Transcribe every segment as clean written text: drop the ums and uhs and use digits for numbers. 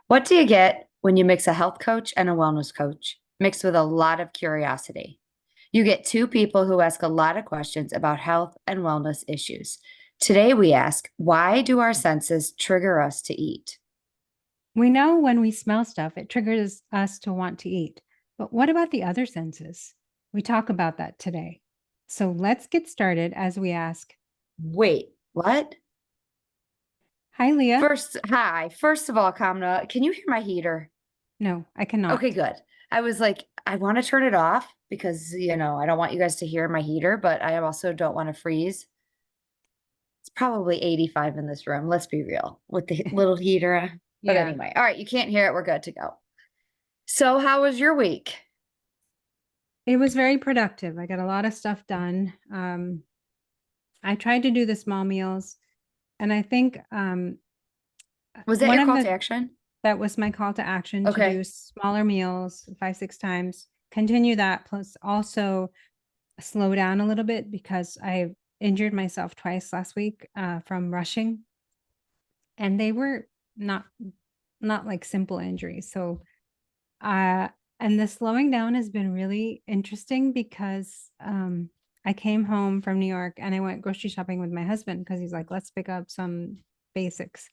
What do you get when you mix a health coach and a wellness coach, mixed with a lot of curiosity? You get two people who ask a lot of questions about health and wellness issues. Today, we ask, why do our senses trigger us to eat? We know when we smell stuff, it triggers us to want to eat. But what about the other senses? We talk about that today. So let's get started as we ask. Wait, what? Hi, Leah. Hi. First of all, Kamna, can you hear my heater? No, I Okay, cannot. good. I was like, I want to turn it off because, I don't want you guys to hear my heater, but I also don't want to freeze. It's probably 85 in this room. Let's be real with the little heater. But Yeah, anyway, all right, you can't hear it. We're good to go. So, how was your week? it was very productive. I got a lot of stuff done. I tried to do the small meals, and I think Was that one your of call to the action? that was my call to action to do Okay. smaller meals 5, 6 times. Continue that, plus also slow down a little bit because I injured myself twice last week from rushing, and they were not not like simple injuries. So, uh, and the slowing down has been really interesting because I came home from New York and I went grocery shopping with my husband because he's like, let's pick up some basics,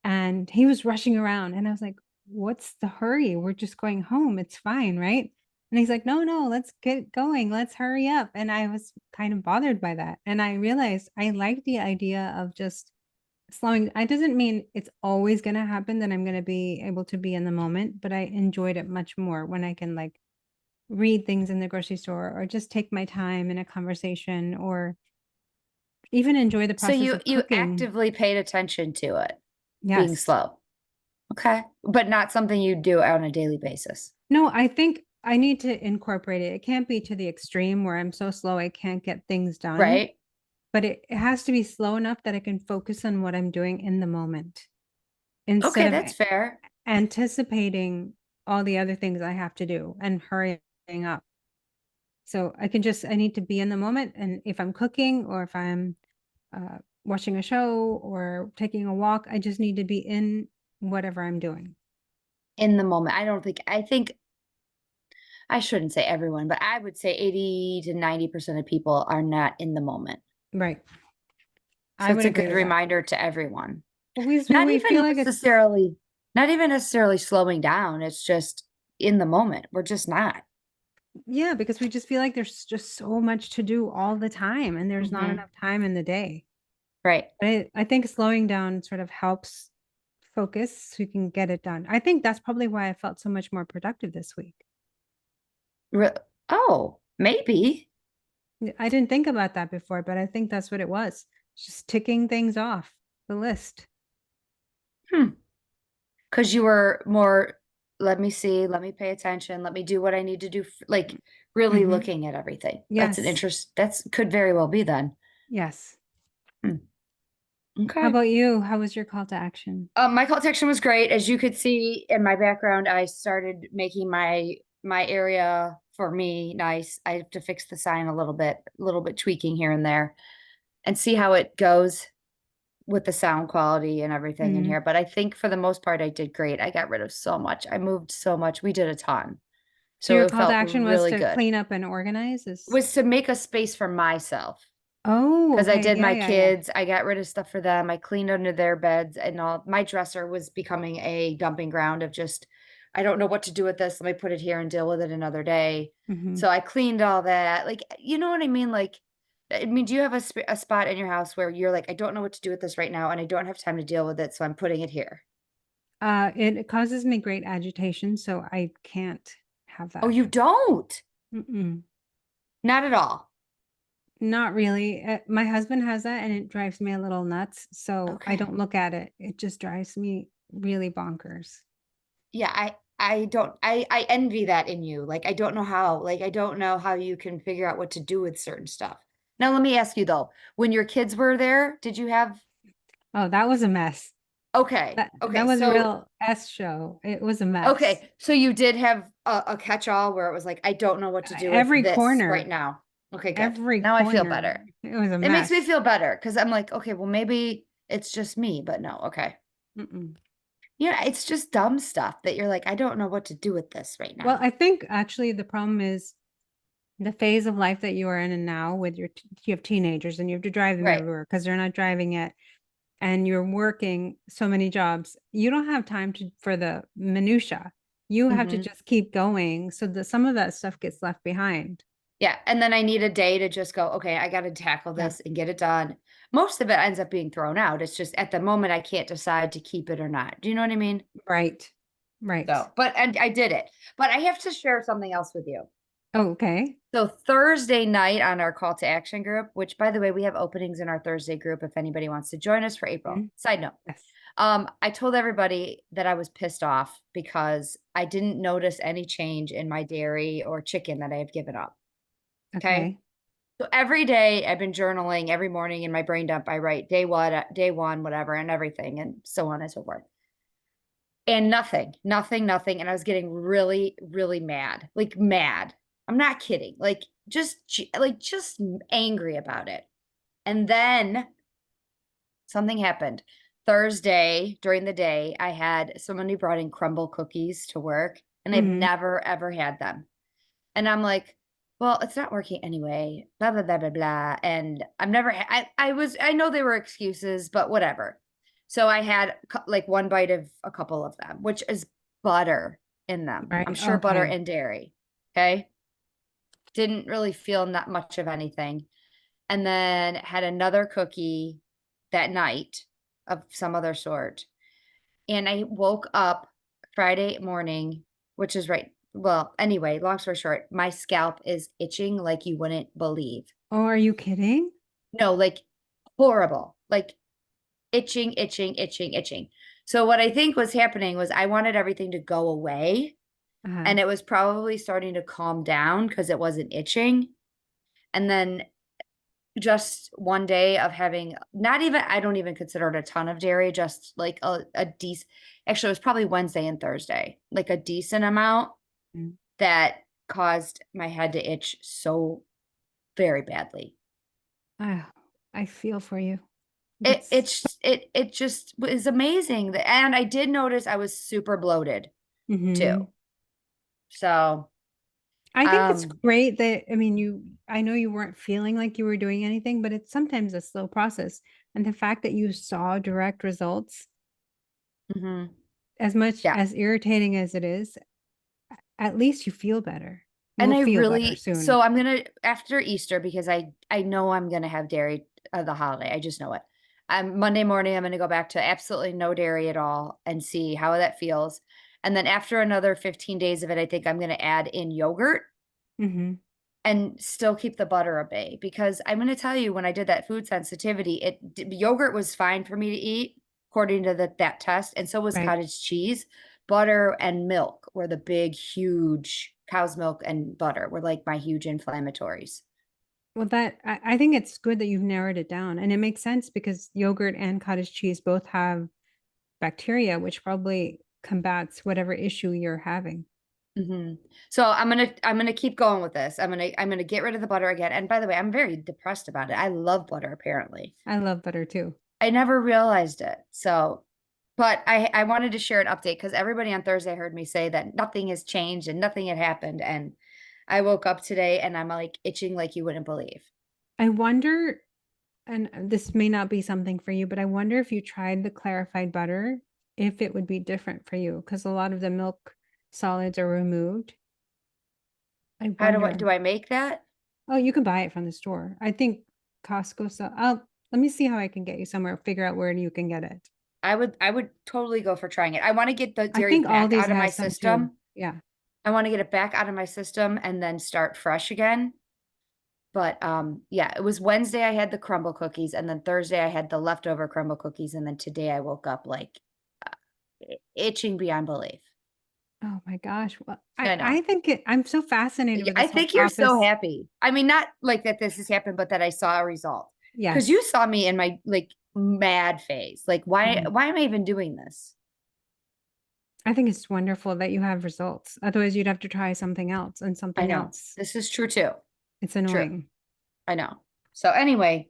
and he was rushing around, and I was like, what's the hurry? We're just going home. It's fine, right? And he's like, no, no, let's get going. Let's hurry up. And I was kind of bothered by that. And I realized I like the idea of just slowing. It doesn't mean it's always going to happen that I'm going to be able to be in the moment, but I enjoyed it much more when I can like read things in the grocery store or just take my time in a conversation or even enjoy the So process you of you cooking. actively paid attention to it being Yes. slow. Okay. But not something you do on a daily basis. No, I think I need to incorporate it. It can't be to the extreme where I'm so slow I can't get things done, Right? but it has to be slow enough that I can focus on what I'm doing in the moment instead Okay, of that's fair. anticipating all the other things I have to do and hurrying up. So I need to be in the moment. And if I'm cooking or if I'm watching a show or taking a walk, I just need to be in whatever I'm doing. In the moment. I think I shouldn't say everyone, but I would say 80 to 90% of people are not in the moment. Right. So I it's would a agree good with that. reminder to everyone. But Not we feel even like it's necessarily, not even necessarily slowing down. It's just in the moment. We're just not. Yeah, because we just feel like there's just so much to do all the time and there's not Hmm. enough time in the day. Right. I think slowing down sort of helps focus so you can get it done. I think that's probably why I felt so much more productive this week. Re- oh, maybe. I didn't think about that before, but I think that's what it was. Just ticking things off the list. Hmm. Because you were more, let me see, let me pay attention, let me do what I need to do, like really Hmm. looking at everything. That's an Yes. interest. That's could very well be then. Yes. Hmm. How Okay. about you? How was your call to action? My call to action was great. As you could see in my background, I started making my area for me nice. I have to fix the sign a little bit tweaking here and there, and see how it goes with the sound quality and everything in Hmm. here. But I think for the most part, I did great. I got rid of so much. I moved so much. We did a ton. So So your it call to felt action was really to good. clean up and organize is Was to make a space for myself. Oh, Because I okay. did Yeah, my yeah, yeah. kids, I got rid of stuff for them. I cleaned under their beds and all. My dresser was becoming a dumping ground of just, I don't know what to do with this. Let me put it here and deal with it another day. Hmm. So I cleaned all that. Like, you know what I mean? Like, I mean, do you have a spot in your house where you're like, I don't know what to do with this right now, and I don't have time to deal with it, so I'm putting it here? It causes me great agitation, so I can't have Oh, that. you don't? Mm-mm. Not at all. Not really. My husband has that, and it drives me a little nuts. So I Okay. don't look at it. It just drives me really bonkers. Yeah, I don't I envy that in you. Like I don't know how. Like I don't know how you can figure out what to do with certain stuff. Now let me ask you though, when your kids were there, did you have Oh, that was a mess. okay. That Okay. was a So real S show. It was a mess. okay. So you did have a catch-all where it was like, I don't know what to do with Every this right corner, now. Okay, good. every Now I feel corner. better. It was a It makes me mess. feel better because I'm like, okay, well maybe it's just me, but no, okay. Mm-mm. Yeah, it's just dumb stuff that you're like, I don't know what to do with this right Well, now. I think actually the problem is the phase of life that you are in and now with you have teenagers and you have to drive them Right. everywhere because they're not driving yet and you're working so many jobs. You don't have time for the minutia. You have to Hmm. just keep going so that some of that stuff gets left behind. Yeah. And then I need a day to just go, okay, I got to tackle Yeah. this and get it done. Most of it ends up being thrown out. It's just at the moment I can't decide to keep it or not. Do you know what I mean? Right. Right. So, but and I did it. But I have to share something else with you. Oh, okay. So Thursday night on our call to action group, which by the way, we have openings in our Thursday group if anybody wants to join us for April. Mhm. Side note. Yes. I told everybody that I was pissed off because I didn't notice any change in my dairy or chicken that I have given up. Okay. Okay. So every day I've been journaling every morning in my brain dump. I write day one, whatever, and everything, and so on and so forth. And nothing, nothing, nothing. And I was getting really, really mad, like mad. I'm not kidding. Just angry about it. And then something happened. Thursday during the day, I had someone who brought in crumble cookies to work, and I've Hmm. never ever had them. And I'm like, well, it's not working anyway, blah blah blah blah blah. And I've never I know they were excuses, but whatever. So I had like one bite of a couple of them, which is butter in them. I'm Right. sure butter Okay. and dairy. Okay. Didn't really feel that much of anything. And then had another cookie that night of some other sort. And I woke up Friday morning, which is right. Well, anyway, long story short, my scalp is itching like you wouldn't believe. Oh, are you kidding? No, like horrible, like itching, itching, itching, itching. So, what I think was happening was I wanted everything to go away, Uh-huh. and it was probably starting to calm down because it wasn't itching. And then just one day of having not even I don't even consider it a ton of dairy, just like a decent actually it was probably Wednesday and Thursday, like a decent amount Mm. that caused my head to itch so very badly. Ah, I feel for you. It That's it's it it just was amazing. And I did notice I was super bloated too. hmm. So, I think it's um, great that I know you weren't feeling like you were doing anything, but it's sometimes a slow process. And the fact that you saw direct results, mhm. as much Yeah. as irritating as it is, at least you feel better. You And will I feel better really soon. so I'm gonna after Easter because I know I'm gonna have dairy the holiday. I just know it. Monday morning I'm gonna go back to absolutely no dairy at all and see how that feels. And then after another 15 days of it, I think I'm gonna add in yogurt Hmm. and still keep the butter at bay because I'm gonna tell you when I did that food sensitivity, yogurt was fine for me to eat according to that test, and so was Right. cottage cheese. Butter and milk were the big, huge cow's milk and butter were like my huge inflammatories. Well, I think it's good that you've narrowed it down. And it makes sense because yogurt and cottage cheese both have bacteria, which probably combats whatever issue you're having. Mhm. So I'm gonna keep going with this. I'm gonna get rid of the butter again. And by the way, I'm very depressed about it. I love butter apparently. I love butter too. I never realized it. So, but I wanted to share an update because everybody on Thursday heard me say that nothing has changed and nothing had happened. And I woke up today and I'm like itching like you wouldn't believe. I wonder, and this may not be something for you, but I wonder if you tried the clarified butter, if it would be different for you, because a lot of the milk solids are removed. I How do I wonder. do I make that? Oh, you can buy it from the store. I think Costco sell. Let me see how I can get you somewhere. Figure out where you can get it. I would totally go for trying it. I want to get the I dairy think back Aldi's out of my has some too. system. Yeah. I want to get it back out of my system and then start fresh again. But yeah, it was Wednesday I had the crumble cookies and then Thursday I had the leftover crumble cookies and then today I woke up like itching beyond belief. Oh my gosh. Well, I know. I think I'm so fascinated Yeah, with I this whole think you're so office. happy. I mean, not like that this has happened, but that I saw a result. Because you Yes. saw me in my like mad phase. Like, Mhm. why am I even doing this? I think it's wonderful that you have results. Otherwise, you'd have to try something else and I something know. else. This is true too. It's True. annoying. I know. So anyway,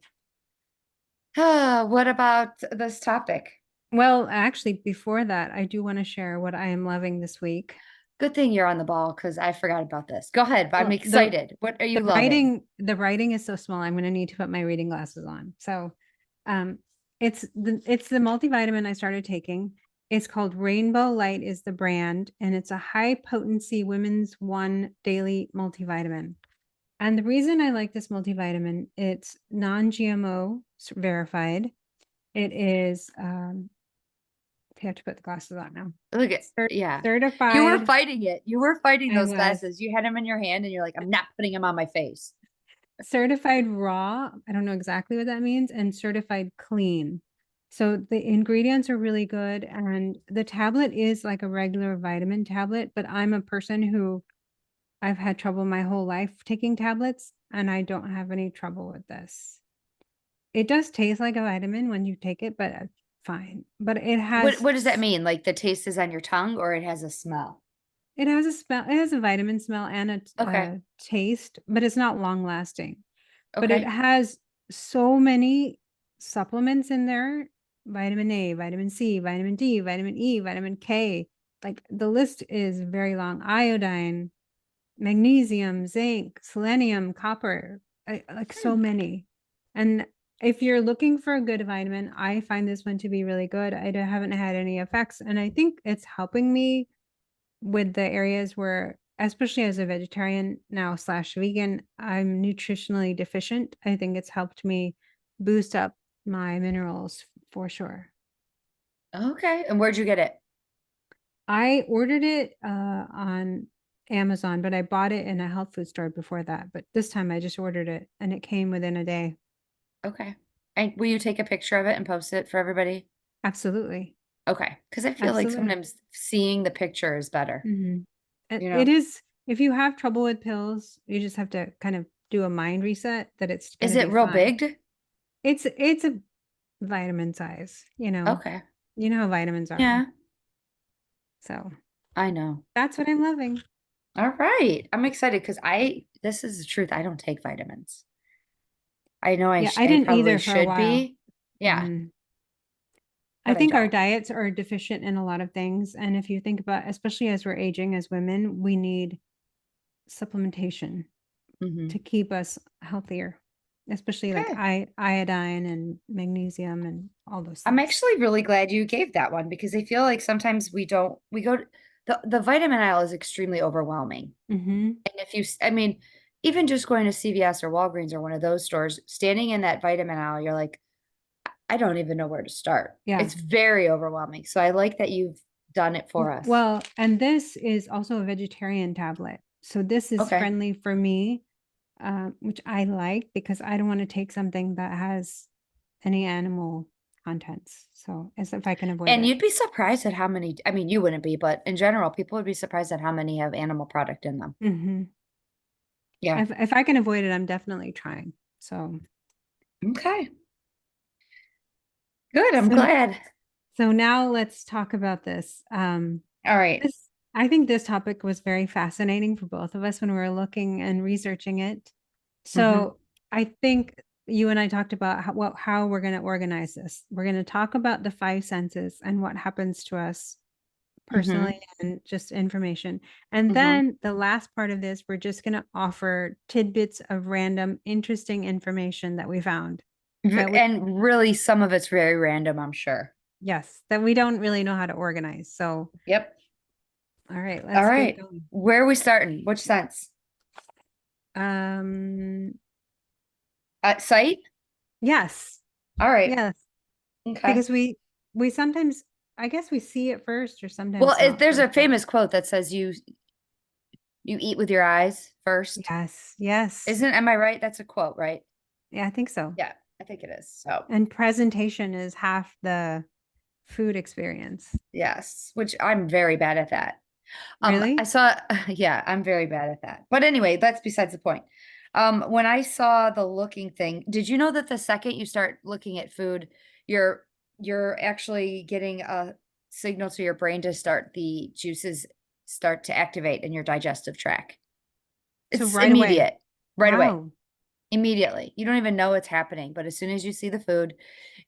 what about this topic? Well, actually, before that, I do want to share what I am loving this week. Good thing you're on the ball because I forgot about this. Go ahead. I'm Well, excited. What are the you loving? writing is so small. I'm going to need to put my reading glasses on. So, um, it's the multivitamin I started taking. It's called Rainbow Light is the brand, and it's a high potency women's one daily multivitamin. And the reason I like this multivitamin, it's non-GMO verified. It is, I have to put the glasses on now. Look at, yeah. You were Certified. fighting it. You were fighting I those was glasses. You had them in your hand and you're like, I'm not putting them on my face. certified raw. I don't know exactly what that means, and certified clean. So the ingredients are really good. And the tablet is like a regular vitamin tablet, but I'm a person who I've had trouble my whole life taking tablets, and I don't have any trouble with this. It does taste like a vitamin when you take it, but fine. But What does that mean? Like the taste is on your tongue or it has a smell? it has a smell, it has a vitamin smell and Okay. a taste, but it's not long lasting. But it Okay. has so many supplements in there, vitamin A, vitamin C, vitamin D, vitamin E, vitamin K. Like the list is very long. Iodine, magnesium, zinc, selenium, copper, like Hmm. so many. And if you're looking for a good vitamin, I find this one to be really good. Haven't had any effects, and I think it's helping me with the areas where, especially as a vegetarian now slash vegan, I'm nutritionally deficient. I think it's helped me boost up my minerals for sure. Okay. And where'd you get it? I ordered it on Amazon, but I bought it in a health food store before that. But this time I just ordered it and it came within a day. Okay. And will you take a picture of it and post it for everybody? Absolutely. Okay. Because I feel like Absolutely. sometimes seeing the picture is better, Mhm. you It know? is, if you have trouble with pills, you just have to kind of do a mind reset that it's going Is to it be real fine. big? It's a vitamin size, you know. Okay. You know how vitamins are. Yeah, So I know. that's what I'm loving. All right. I'm excited because this is the truth. I don't take vitamins. I know Yeah, I I didn't probably either for a should while. be. Yeah, Mhm. I but I think our don't. diets are deficient in a lot of things. And if you think about, especially as we're aging as women, we need supplementation Hmm. to keep us healthier, especially like Okay. iodine and magnesium and all those I'm things. actually really glad you gave that one because I feel like sometimes we go the vitamin aisle is extremely overwhelming. Hmm. And I mean, even just going to CVS or Walgreens or one of those stores, standing in that vitamin aisle, you're like, I don't even know where to start. Yeah. It's very overwhelming. So I like that you've done it for us. Well, and this is also a vegetarian tablet. So this is Okay. friendly for me, which I like because I don't want to take something that has any animal contents. So as if I can avoid And it. you'd be surprised at how many, I mean, you wouldn't be, but in general, people would be surprised at how many have animal product in them. Hmm. Yeah. If I can avoid it, I'm definitely trying. So Okay. Good. I'm so glad. so now let's talk about this. All right. This I think this topic was very fascinating for both of us when we were looking and researching it. Mm-hmm. So I think you and I talked about how we're going to organize this. We're going to talk about the five senses and what happens to us Mm-hmm. personally and just information. And Mm-hmm. then the last part of this, we're just going to offer tidbits of random, interesting information that we found that we, And really, some of it's very random, I'm sure. yes, that we don't really know how to organize. So, Yep. all right, All let's get right. going. Where are we starting? Which sense? Um, Sight? yes, All right. yes, Okay. because we sometimes, I guess we see it first or Well, sometimes not there's a first, but famous quote that says you eat with your eyes first. yes, yes. Am I right? That's a quote, right? Yeah, I think so. Yeah, I think it is. So, And presentation is half the food experience. yes, which I'm very bad at that. I Really? saw, yeah, I'm very bad at that. But anyway, that's besides the point. When I saw the looking thing, did you know that the second you start looking at food, you're you're actually getting a signal to your brain to start the juices start to activate in your digestive tract. So It's right away. immediate, right away, Wow. immediately. You don't even know it's happening, but as soon as you see the food,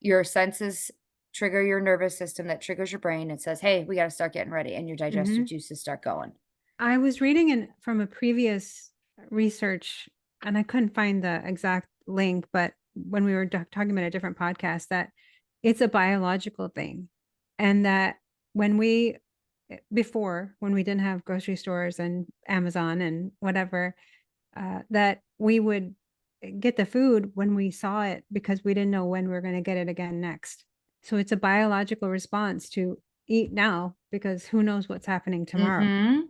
your senses trigger your nervous system, that triggers your brain and says, hey, we got to start getting ready. And your digestive Hmm. juices start going. I was reading from a previous research, and I couldn't find the exact link, but when we were talking about a different podcast, that it's a biological thing, and that when we before when we didn't have grocery stores and Amazon and whatever, that we would get the food when we saw it because we didn't know when we were going to get it again next. So it's a biological response to eat now because who knows what's happening tomorrow. Mm-hmm.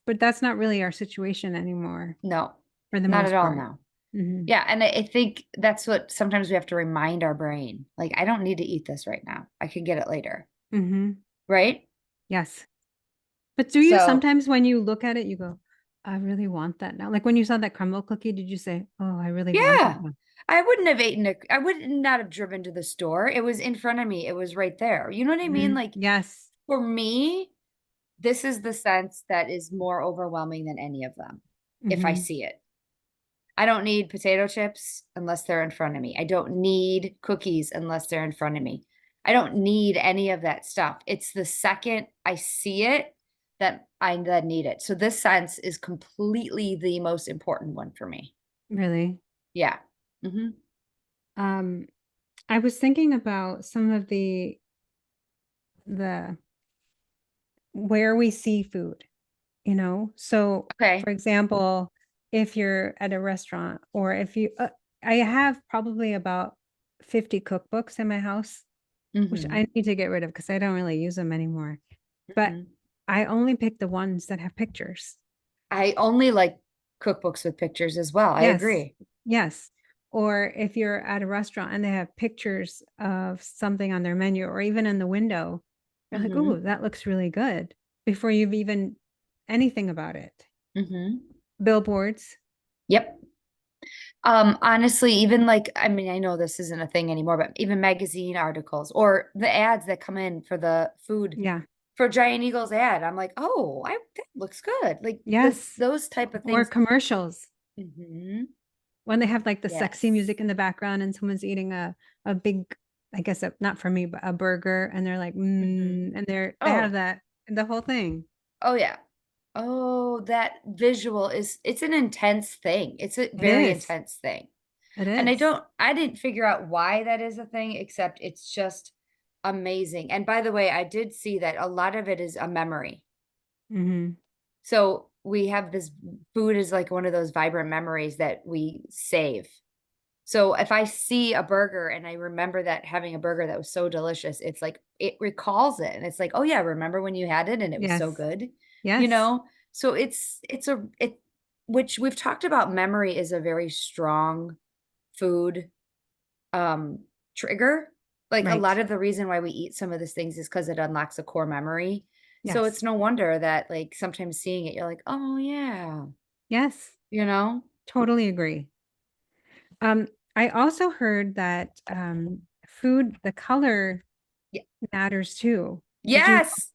But that's not really our situation anymore No, for the not at most all. part. No. Mhm. Yeah. And I think that's what sometimes we have to remind our brain. Like, I don't need to eat this right now. I can get it later. Mhm. Right. Yes. But do you So, sometimes when you look at it, you go, I really want that now? Like when you saw that crumble cookie, did you say, oh, I really want that yeah, now? I wouldn't have eaten it. I would not have driven to the store. It was in front of me. It was right there. You know what I mean? Mhm. Like, Yes. for me, this is the sense that is more overwhelming than any of them if I Mhm. see it. I don't need potato chips unless they're in front of me. I don't need cookies unless they're in front of me. I don't need any of that stuff. It's the second I see it that I then need it. So this sense is completely the most important one for me. Really. Yeah. Hmm. Um, I was thinking about some of the where we see food, you know? So, Okay. for example, if you're at a restaurant or if you I have probably about 50 cookbooks in my house, which Hmm. I need to get rid of because I don't really use them anymore. But Hmm. I only pick the ones that have pictures. I only like cookbooks with pictures as well. I Yes. agree. Yes. Or if you're at a restaurant and they have pictures of something on their menu or even in the window, you're like, Hmm. "Ooh, that looks really good," before you've even anything about it. Hmm. Billboards. Yep. Honestly, even like, I mean, I know this isn't a thing anymore, but even magazine articles or the ads that come in for the food Yeah. for Giant Eagle's ad, I'm like, oh, that looks good. Like this, Yes. those type of Or things. commercials Hmm. when they have like the sexy Yes. music in the background and someone's eating a big, I guess not for me, but a burger and they're like, Hmm. and they have Oh, that the whole thing. oh yeah. Oh, that visual it's an intense thing. It's a It very is. intense thing. It And is. I didn't figure out why that is a thing, except it's just amazing. And by the way, I did see that a lot of it is a memory. Mhm. So we have this food is like one of those vibrant memories that we save. So if I see a burger and I remember that having a burger that was so delicious, it's like it recalls it. And it's like, oh yeah, remember when you had it and it was so Yes. good, you Yes. know? So it which we've talked about memory is a very strong food um trigger. Like a lot Right. of the reason why we eat some of these things is because it unlocks a core memory. So it's Yes. no wonder that like sometimes seeing it, you're like, oh yeah, Yes. you know? Totally agree. Um, I also heard that food, the color Yeah. matters too. Did you Yes.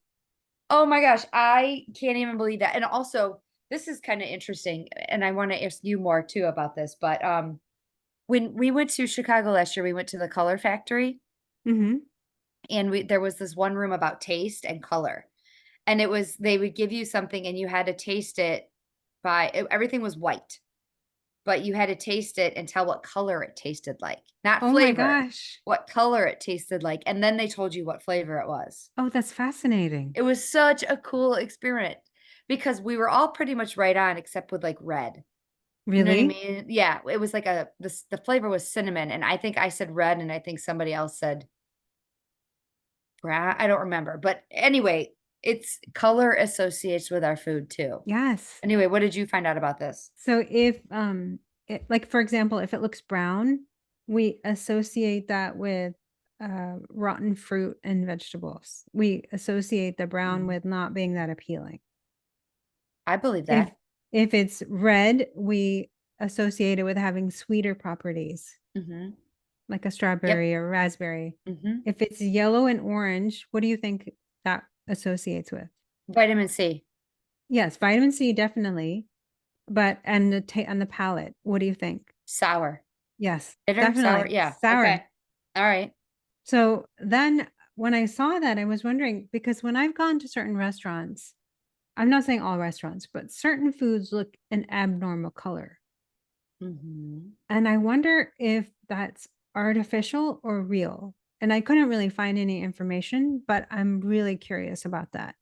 Oh my gosh, I can't even believe that. And also, this is kind of interesting, and I want to ask you more too about this. But when we went to Chicago last year, we went to the Color Factory, know? Mhm. and we there was this one room about taste and color. And it was they would give you something and you had to taste it everything was white, but you had to taste it and tell what color it tasted like. Not Oh my flavor, gosh. what color it tasted like, and then they told you what flavor it was. Oh, that's fascinating. It was such a cool experiment because we were all pretty much right on except with like red. You know what I Really? mean? Yeah, it was like the flavor was cinnamon and I think I said red and I think somebody else said brown. I don't remember. But anyway, it's color associates with our food too. Yes. Anyway, what did you find out about this? So if like for example, if it looks brown, we associate that with rotten fruit and vegetables. We associate the brown Mhm. with not being that appealing. I believe If that. if it's red, we associate it with having sweeter properties, Mhm. like a Yep. strawberry or raspberry. Mhm. If it's yellow and orange, what do you think that associates with? Vitamin C. Yes, vitamin C definitely, but and the palate, what do you think? Sour. Yes, Bitter, sour. definitely Yeah. sour. Okay. All right. So then when I saw that, I was wondering because when I've gone to certain restaurants, I'm not saying all restaurants, but certain foods look an abnormal color. Hmm. And I wonder if that's artificial or real. And I couldn't really find any information, but I'm really curious about that.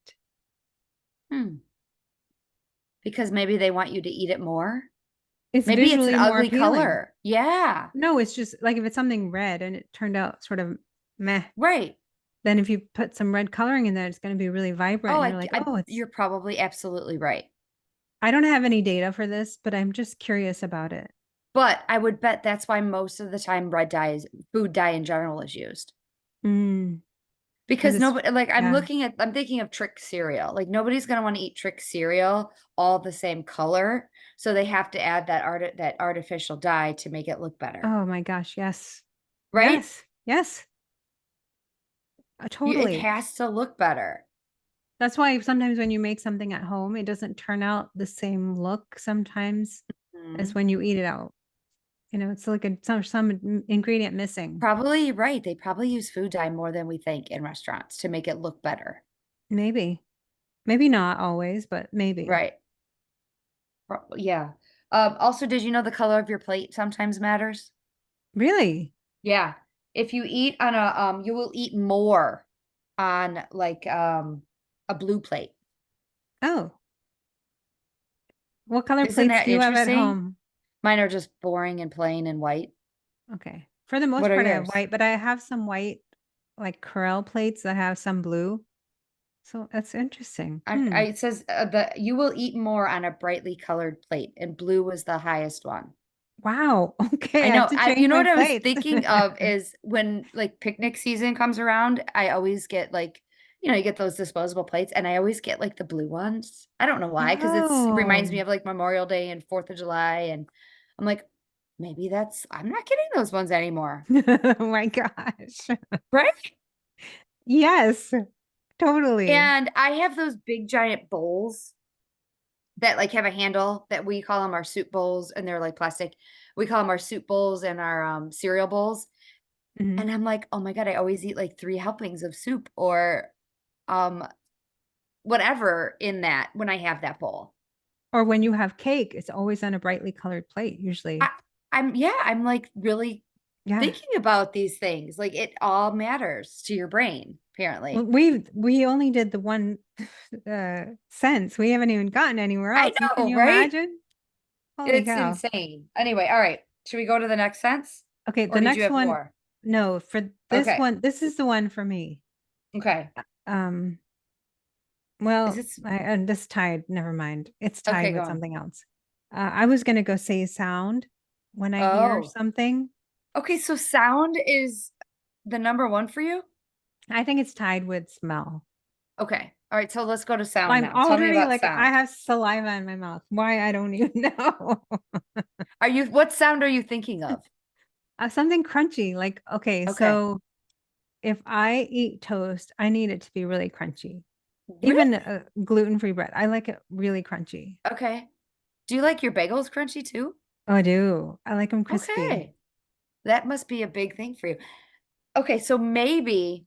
Hmm. Because maybe they want you to eat it more. It's Maybe it's an visually more ugly appealing. color. Yeah. No, it's just like if it's something red and it turned out sort of meh, Right. then if you put some red coloring in there, it's going to be really vibrant. Oh, And you're like, oh, it's, you're probably absolutely right. I don't have any data for this, but I'm just curious about it. But I would bet that's why most of the time red dye is food dye in general is used. Mm, because Because it's, nobody, like, yeah. I'm thinking of trick cereal. Like, nobody's going to want to eat trick cereal all the same color. So they have to add that artificial dye to make it look better. Oh my gosh. Yes. Right? Yes. Yes. It Totally. has to look better. That's why sometimes when you make something at home, it doesn't turn out the same look sometimes as Mhm. when you eat it out. You know, it's like some ingredient missing. Probably right. They probably use food dye more than we think in restaurants to make it look better. Maybe. Maybe not always, but maybe. Right. Yeah. Also, did you know the color of your plate sometimes matters? Really? Yeah. If you eat on you will eat more on like a blue plate. Oh, what color Isn't plates that do you have at interesting? home? Mine are just boring and plain and white. Okay. For the What most are part, I have yours? white, but I have some white, like Corelle plates that have some blue. So that's interesting. Hmm. It says the you will eat more on a brightly colored plate, and blue was the highest one. Wow. Okay. I I have know. to You change know my what I was plates. thinking of is when like picnic season comes around, I always get like, you get those disposable plates and I always get like the blue ones. I don't know why, because it reminds me Oh. of like Memorial Day and 4th of July. And I'm like, maybe I'm not getting those ones anymore. Oh my gosh. Right? Yes, totally. And I have those big giant bowls that like have a handle that we call them our soup bowls and they're like plastic. We call them our soup bowls and our cereal bowls. Mhm. And I'm like, "Oh my god, I always eat like 3 helpings of soup or, um, whatever in that when I have that bowl." Or when you have cake, it's always on a brightly colored plate I usually. I'm, like, really Yeah. thinking about these things, like, it all matters to your brain, Well, apparently. we only did the one sense. We haven't even gotten anywhere I else. Can know, you right? imagine? Holy It's cow. insane. Anyway, alright, should we go to the next sense? Okay, Or the did you next have one, more? no, for this Okay, one, this is the one for me. okay. Um, Is well, it this tied, never mind. It's tied okay, go with on. something else. I was gonna go say sound when I hear Oh, something. okay, so sound is the number 1 for you? I think it's tied with smell. Okay, alright, so let's go to sound I'm now. Tell me already about like I sound. have saliva in my mouth. Why I don't even know. What sound are you thinking of? Something crunchy. Like, okay, Okay. so if I eat toast, I need it to be really crunchy. Even Really? gluten-free bread, I like it really crunchy. Okay. Do you like your bagels crunchy too? Oh, I do. I like them crispy. Okay. That must be a big thing for you. Okay, so maybe,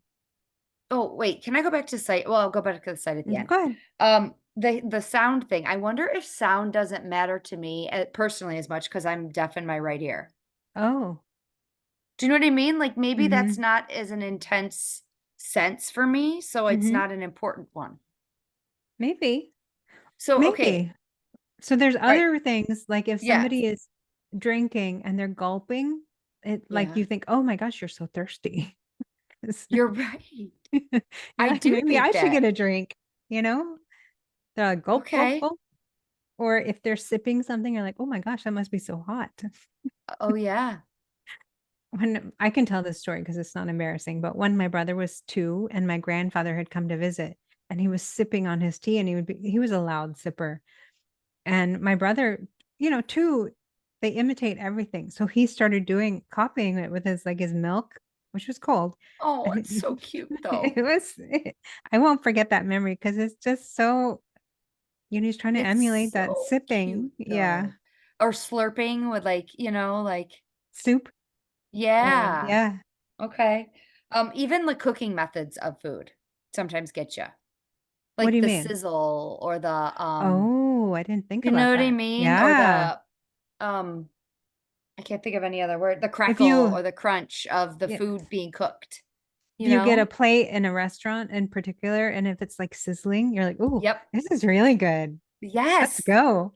oh wait, can I go back to site? Well, I'll go back to the site at the end. Go ahead. The sound thing. I wonder if sound doesn't matter to me personally as much because I'm deaf in my right ear. Oh, Do you know what I mean? Like maybe that's mm-hmm. not as an intense sense for me, so it's Mm-hmm. not an important one. Maybe. So okay, Maybe. So there's all right. other things like if Yes. somebody is drinking and they're gulping, it like Yeah. you think, oh my gosh, you're so thirsty. You're right. You're I like, do maybe I think should that. get a drink, you know? They're like, gulp, gulp, Okay. gulp. Or if they're sipping something, you're like, oh my gosh, that must be so hot. Oh, yeah. When I can tell this story because it's not embarrassing, but when my brother was 2 and my grandfather had come to visit and he was sipping on his tea and he was a loud sipper. And my brother, 2, they imitate everything. So he started copying it with his milk, which was cold. Oh, And it's so cute it though. was, I won't forget that memory because it's just so, he's trying to It's emulate that so sipping. cute Yeah. though. Or slurping with like, like, Soup. yeah. Yeah. Okay. Even the cooking methods of food sometimes get you. What do Like you the mean? sizzle or Oh, I didn't think you know about what I that. mean? Or Yeah. the, um, I can't think of any other word, the If crackle you, or the crunch of the yeah, food being cooked, you you get a know? plate in a restaurant in particular, and if it's like sizzling, you're like, oh, Yep. this is really good. Let's Yes. go.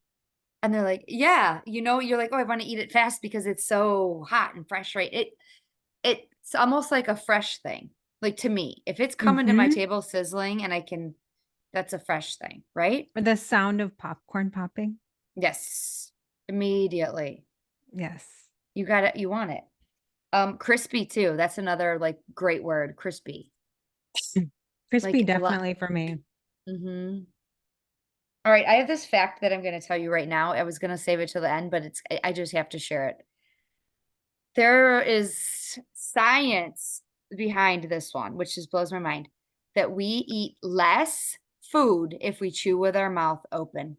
And they're like, yeah, you're like, oh, I want to eat it fast because it's so hot and fresh, right? It's almost like a fresh thing. Like to me, if it's coming to my Mm-hmm. table sizzling and I can, that's a fresh thing, right? Or the sound of popcorn popping. Yes. Immediately. Yes. You got it. You want it. Crispy too. That's another like great word, crispy. Crispy, Like a lot. definitely for me. Mhm. All right, I have this fact that I'm gonna tell you right now. I was gonna save it till the end, but I just have to share it. There is science behind this one, which just blows my mind, that we eat less food if we chew with our mouth open.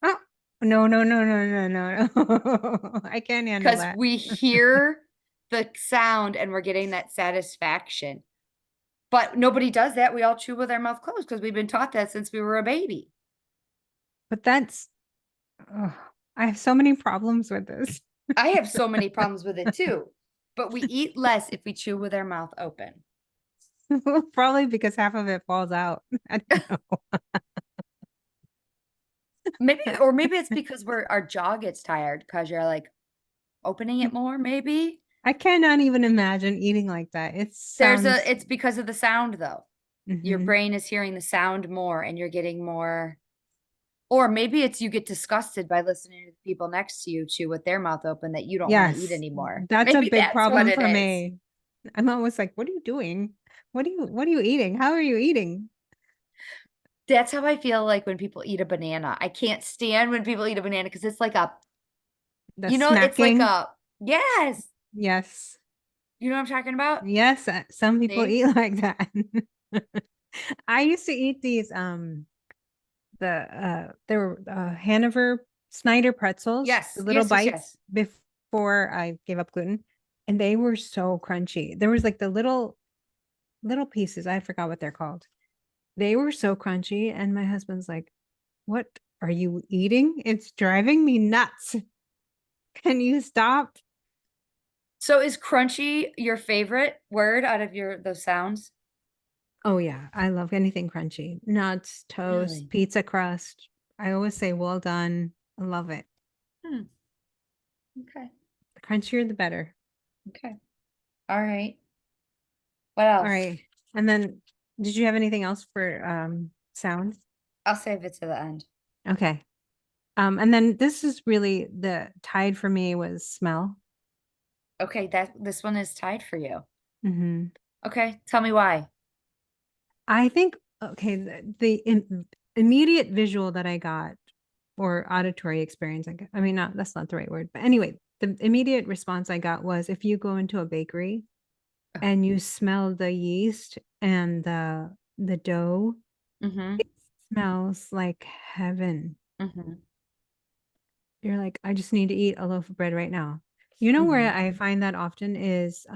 Oh, no, no, no, no, no, no, no. I can't handle Because that. we hear the sound and we're getting that satisfaction. But nobody does that. We all chew with our mouth closed because we've been taught that since we were a baby. But that's, ugh, I have so many problems with this. I have so many problems with it too. But we eat less if we chew with our mouth open. Probably because half of it falls out. I don't know. Maybe it's because our jaw gets tired because you're like opening it more, maybe. I cannot even imagine eating like that. It sounds, It's because of the sound though. Your mhm. brain is hearing the sound more and you're getting more, or maybe it's you get disgusted by listening to the people next to you chew with their mouth open that you don't want to eat Yes, anymore. that's a Maybe big that's what problem it for is. me. I'm always like, what are you doing? What are you eating? How are you eating? That's how I feel like when people eat a banana. I can't stand when people eat a banana because it's like a, The it's like snacking. a, yes. Yes. You know what I'm talking about? Yes, some people See? eat like that. I used to eat these there were Hanover Snyder pretzels, the Yes, little yes, yes, bites yes. before I gave up gluten, and they were so crunchy. There was like the little pieces, I forgot what they're called. They were so crunchy, and my husband's like, "What are you eating? It's driving me nuts. Can you stop?" So is crunchy your favorite word out of those sounds? Oh yeah, I love anything crunchy. Nuts, toast, Really? pizza crust. I always say well done. I love it. Hmm. Okay. The crunchier the better. Okay. All right. What All else? right. And then did you have anything else for sound? I'll save it to the end. Okay. And then this is really the tied for me was smell. Okay, that this one is tied for you. Hmm. Okay, tell me why. I think okay, immediate visual that I got or auditory experience, I mean not that's not the right word, but anyway, the immediate response I got was if you go into a bakery and you smell the yeast and the dough, Mm-hmm. it smells like heaven. Mm-hmm. You're like, I just need to eat a loaf of bread right now. You know Mm-hmm. where I find that often is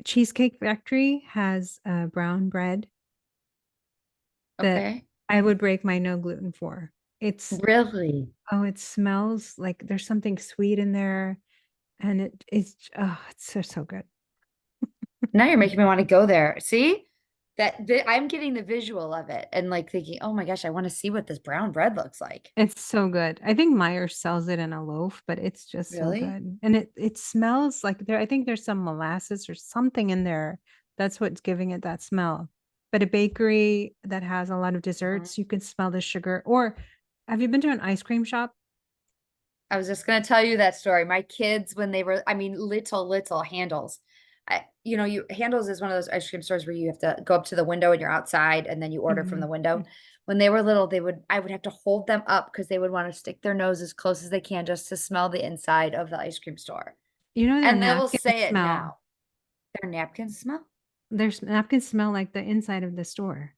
Cheesecake Factory has brown bread that Okay. I would break my no gluten for. It's Really? oh, it smells like there's something sweet in there, and it's oh, it's so good. Now you're making me want to go there. See? I'm getting the visual of it and like thinking, oh my gosh, I want to see what this brown bread looks like. It's so good. I think Meyer sells it in a loaf, but it's just so Really? good. And it smells like there I think there's some molasses or something in there. That's what's giving it that smell. But a bakery that has a lot of Mhm. desserts, you can smell the sugar. Or have you been to an ice cream shop? I was just gonna tell you that story. My kids, when they were, I mean, little handles. Handles is one of those ice cream stores where you have to go up to the window and you're outside and then you order from the Mhm. window. When they were little, I would have to hold them up because they would want to stick their nose as close as they can just to smell the inside of the ice cream store. You know their And they will napkins say it smell. now. Their napkins smell? Their napkins smell like the inside of the store.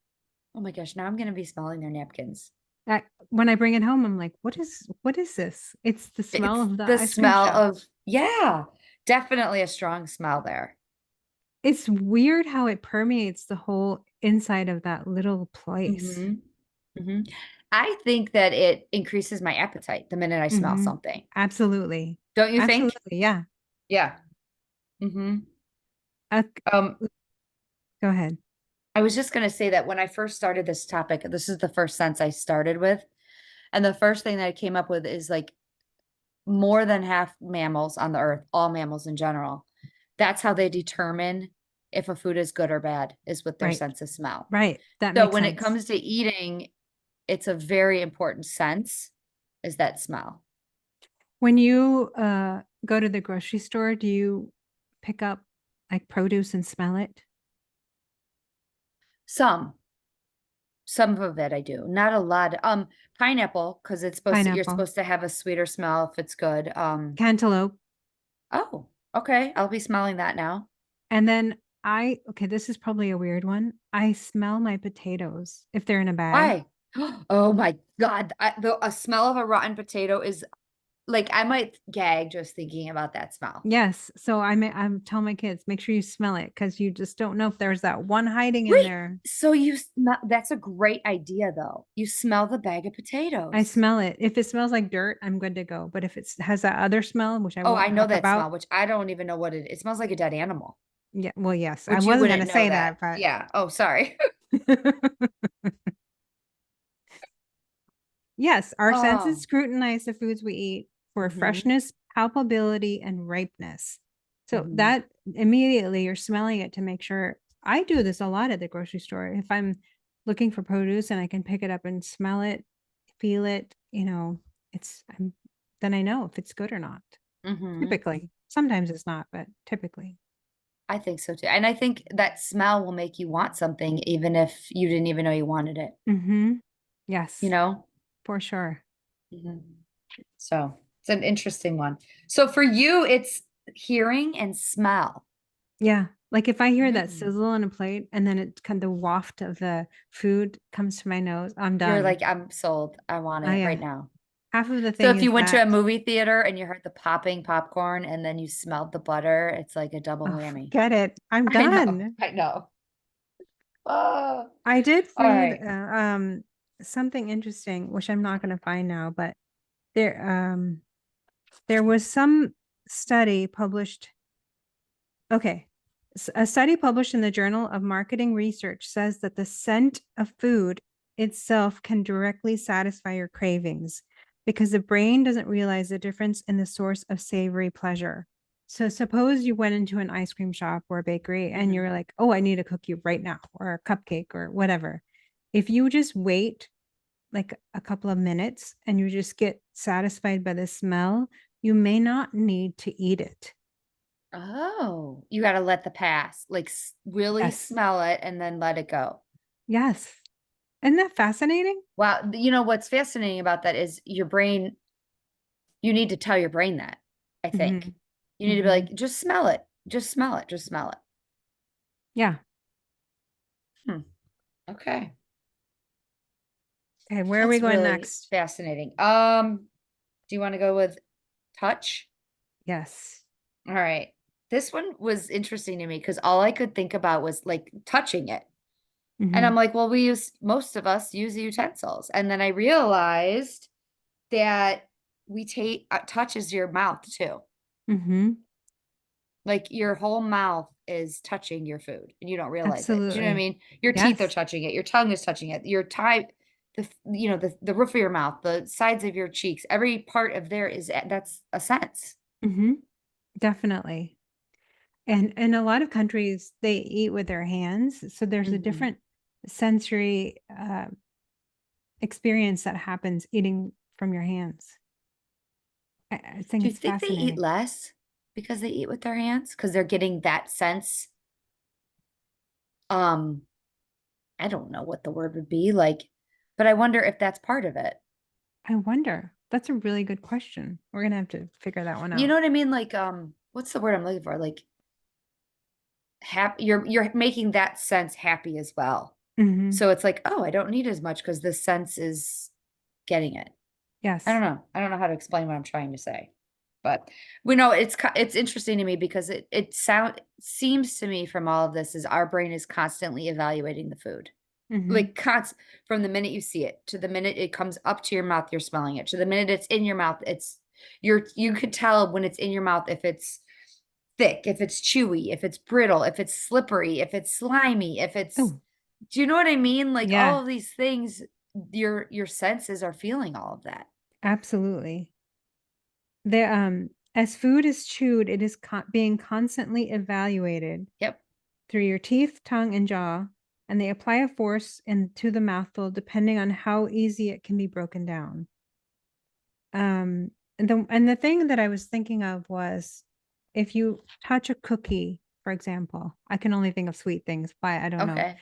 Oh my gosh, now I'm gonna be smelling their napkins. When I bring it home, I'm like, what is this? It's the smell It's of the the ice cream smell shop. of, yeah, definitely a strong smell there. It's weird how it permeates the whole inside of that little place. Hmm. Hmm. I think that it increases my appetite the minute I smell Hmm. something. Absolutely. Don't you think? Absolutely. Yeah. Yeah. Hmm. Uh, Um, Go ahead. I was just going to say that when I first started this topic, this is the first sense I started with. And the first thing that I came up with is like more than half mammals on the earth, all mammals in general. That's how they determine if a food is good or bad, is with their Right. sense of smell. Right. That So makes when it sense. comes to eating, it's a very important sense is that smell. When you go to the grocery store, do you pick up like produce and smell it? Some, some of it I do, not a lot. Pineapple, because you're Pineapple, supposed to have a sweeter smell if it's good. cantaloupe, Oh, okay. I'll be smelling that now. and then okay, this is probably a weird one. I smell my potatoes if they're in a bag. Why? Oh my God. A smell of a rotten potato is like, I might gag just thinking about that smell. Yes, so I'm telling my kids, make sure you smell it because you just don't know if there's that one hiding in Wait, there. so you smell, that's a great idea though. You smell the bag of I potatoes. smell it. If it smells like dirt, I'm good to go. But if it has that other smell, which I Oh, I won't know talk that about, smell, which I don't even know what it smells like a dead animal, yeah, well, yes, I which you wasn't wouldn't gonna know say that. that, but Yeah. Oh, sorry. yes, our senses Oh. scrutinize the foods we eat for Hmm. freshness, palpability, and ripeness. So Hmm. that immediately you're smelling it to make sure. I do this a lot at the grocery store. If I'm looking for produce and I can pick it up and smell it, feel it, then I know if it's good or not. Hmm. Typically. Sometimes it's not, but typically. I think so too. And I think that smell will make you want something even if you didn't even know you wanted it, Mm-hmm. you Yes, know? for sure. Mhm. So it's an interesting one. So for you, it's hearing and smell. Yeah. Like if I hear that Mm. sizzle on a plate and then it kind of the waft of the food comes to my nose, I'm You're done. like, I'm sold. I want Oh it right yeah. now. Half of the So thing if you is went to a that, movie theater and you heard the popping popcorn and then you smelled the butter, it's like a double oh, whammy. forget it. I'm I know. done. I know. Oh, I did all read right. something interesting, which I'm not going to find now, but there there was some study published. Okay. A study published in the Journal of Marketing Research says that the scent of food itself can directly satisfy your cravings because the brain doesn't realize the difference in the source of savory pleasure. So, suppose you went into an ice cream shop or a bakery and Hmm. you're like, oh, I need a cookie right now or a cupcake or whatever. If you just wait like a couple of minutes and you just get satisfied by the smell, you may not need to eat it. Oh, you got to let the pass, like really Yes. smell it and then let it go. Yes. Isn't that fascinating? Wow. You know, what's fascinating about that is your brain, you need to tell your brain that, I think. Mhm. You need to be Mhm. like, just smell it. Just smell it. Just smell it. Yeah. Hmm. Okay. Okay, where are we That's going really next? fascinating. Do you want to go with touch? Yes. All right. This one was interesting to me because all I could think about was like touching it. And I'm Mhm. like, well, most of us use utensils. And then I realized that we take touches your mouth too. Mhm. Like your whole mouth is touching your food and you don't realize it. Do you know what I Absolutely. mean? Your teeth are Yes. touching it, your tongue is touching it, your the roof of your mouth, the sides of your cheeks, every part of there that's a sense. Mhm. Definitely. And in a lot of countries, they eat with their hands, so there's a Hmm. different sensory experience that happens eating from your hands. I think Do you it's think they eat fascinating. less because they eat with their hands? Because they're getting that sense. Um, I don't know what the word would be like, but I wonder if that's part of it. I wonder. That's a really good question. We're gonna have to figure that one You out. know what I mean? Like, what's the word I'm looking for? Like happy, you're making that sense happy as well. Mhm. So it's like, oh, I don't need as much because this sense is getting it. I don't Yes. know. I don't know how to explain what I'm trying to say. But it's interesting to me because seems to me from all of this is our brain is constantly evaluating the food. Hmm. Like from the minute you see it to the minute it comes up to your mouth, you're smelling it. To the minute it's in your mouth, you could tell when it's in your mouth if it's thick, if it's chewy, if it's brittle, if it's slippery, if it's slimy, if it's Oh, do you know what I mean? Like all yeah, of these things, your senses are feeling all of that. absolutely. As food is chewed, it is being constantly evaluated Yep. through your teeth, tongue, and jaw, and they apply a force into the mouthful depending on how easy it can be broken down. And the thing that I was thinking of was if you touch a cookie, for example, I can only think of sweet things, why I don't know. Okay.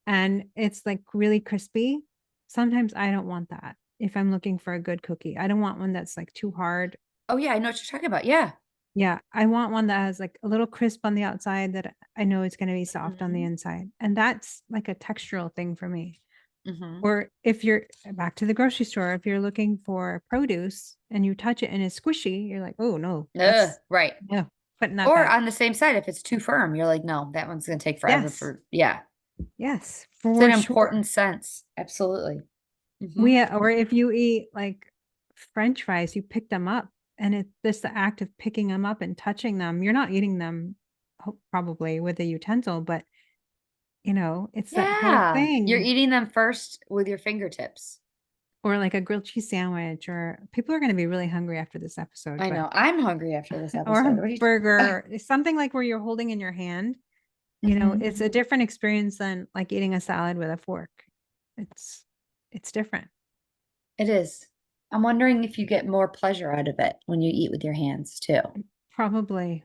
And it's like really crispy. Sometimes I don't want that if I'm looking for a good cookie. I don't want one that's like too hard. Oh yeah, I know what you're talking about. Yeah. Yeah, I want one that has like a little crisp on the outside that I know it's going to be soft on the Hmm. inside. And that's like a textural thing for me. Hmm. Or if you're back to the grocery store, if you're looking for produce and you touch it and it's squishy, you're like, oh no, that's Right. no, putting that Or back. on the same side, if it's too firm, you're like, no, that one's gonna take forever Yes, for yeah. yes, It's an for sure. important sense. Absolutely. Hmm. Or if you eat like French fries, you pick them up and it's just the act of picking them up and touching them. You're not eating them probably with a utensil, but it's that whole Yeah. You're thing. eating them first with your fingertips. Or like a grilled cheese sandwich, or people are going to be really hungry after this episode, I but know. I'm hungry after this or episode. a What are you burger, it's something like where you're holding in your hand. hmm. It's a different experience than like eating a salad with a fork. It's it's different. It is. I'm wondering if you get more pleasure out of it when you eat with your hands too. Probably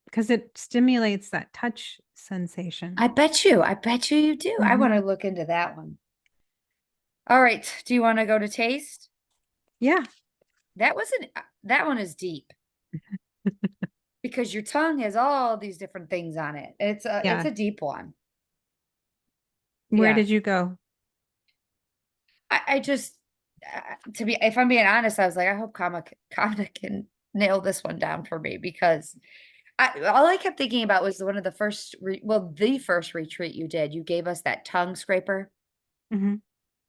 because it stimulates that touch sensation. I bet you. I bet you do. I Hmm. want to look into that one. All right. Do you want to go to taste? Yeah, That one is deep because your tongue has all these different things on it. It's yeah. a deep one. Where Yeah. did you go? I just to be if I'm being honest, I was like, I hope Kama can nail this one down for me because all I kept thinking about was one of the the first retreat you did. You gave us that tongue scraper Hmm.